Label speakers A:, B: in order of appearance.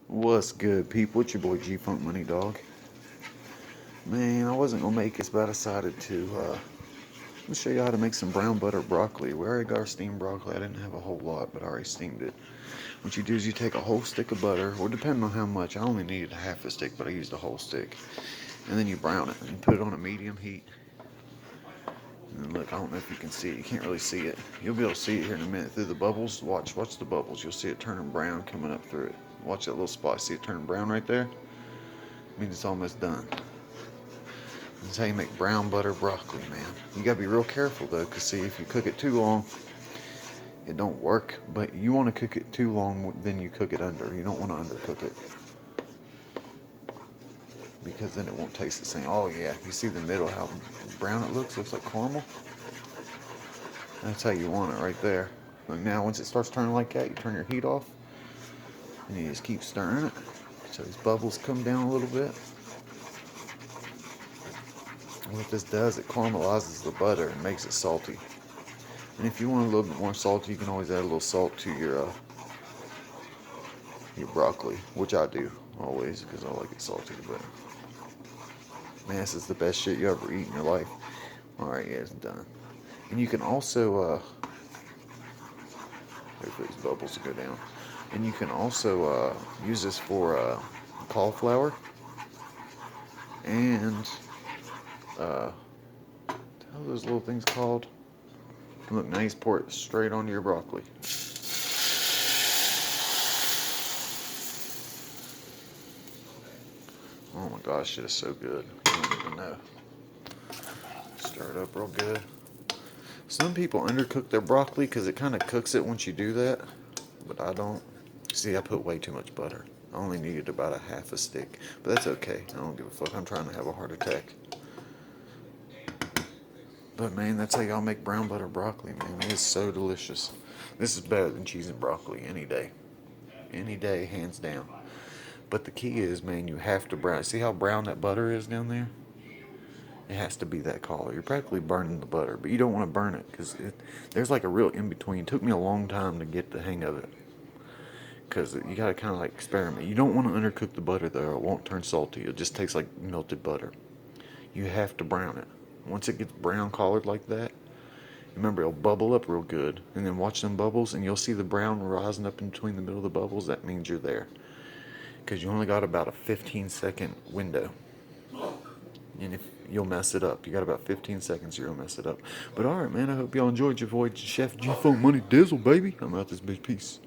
A: What's good, people? It's your boy G Funk Money Dog. Man, I wasn't gonna make this, but I decided to. Let me show you how to make some brown butter broccoli. We already got our steamed broccoli. I didn't have a whole lot, but I already steamed it. What you do is you take a whole stick of butter, or depending on how much. I only needed half a stick, but I used a whole stick. And then you brown it and you put it on a medium heat. And look, I don't know if you can see it. You can't really see it. You'll be able to see it here in a minute through the bubbles. Watch the bubbles. You'll see it turning brown coming up through it. Watch that little spot. See it turning brown right there? Means it's almost done. That's how you make brown butter broccoli, man. You gotta be real careful though, cause see, if you cook it too long, it don't work. But you want to cook it too long, then you cook it under. You don't want to undercook it, because then it won't taste the same. Oh yeah, you see the middle, how brown it looks? Looks like caramel. That's how you want it right there. Like now, once it starts turning like that, you turn your heat off, and you just keep stirring it, so these bubbles come down a little bit. What this does, it caramelizes the butter and makes it salty. And if you want a little bit more salty, you can always add a little salt to your broccoli, which I do always because I like it salty. But man, this is the best shit you ever eat in your life. All right, yeah, it's done. And you can also wait for these bubbles to go down. And you can also use this for cauliflower and what are those little things called? Look, now you pour it straight onto your broccoli. Oh my gosh, it is so good. You don't even know. Stir it up real good. Some people undercook their broccoli because it kind of cooks it once you do that, but I don't. See, I put way too much butter. I only needed about a half a stick, but that's okay. I don't give a fuck. I'm trying to have a heart attack. But man, that's how y'all make brown butter broccoli, man. It is so delicious. This is better than cheese and broccoli any day. Any day, hands down. But the key is, man, you have to brown. See how brown that butter is down there? It has to be that color. You're practically burning the butter, but you don't want to burn it because there's like a real in between. It took me a long time to get the hang of it because you got to kind of like experiment. You don't want to undercook the butter though, or it won't turn salty. It just tastes like melted butter. You have to brown it. Once it gets brown colored like that, remember it'll bubble up real good, and then watch them bubbles, and you'll see the brown rising up in between the middle of the bubbles. That means you're there, because you only got about a 15-second window. And if you'll mess it up, you got about 15 seconds, you'll mess it up. But alright, man, I hope y'all enjoyed your voyage. Chef G Funk Money Dizzle, baby. I'm out this bitch. Peace.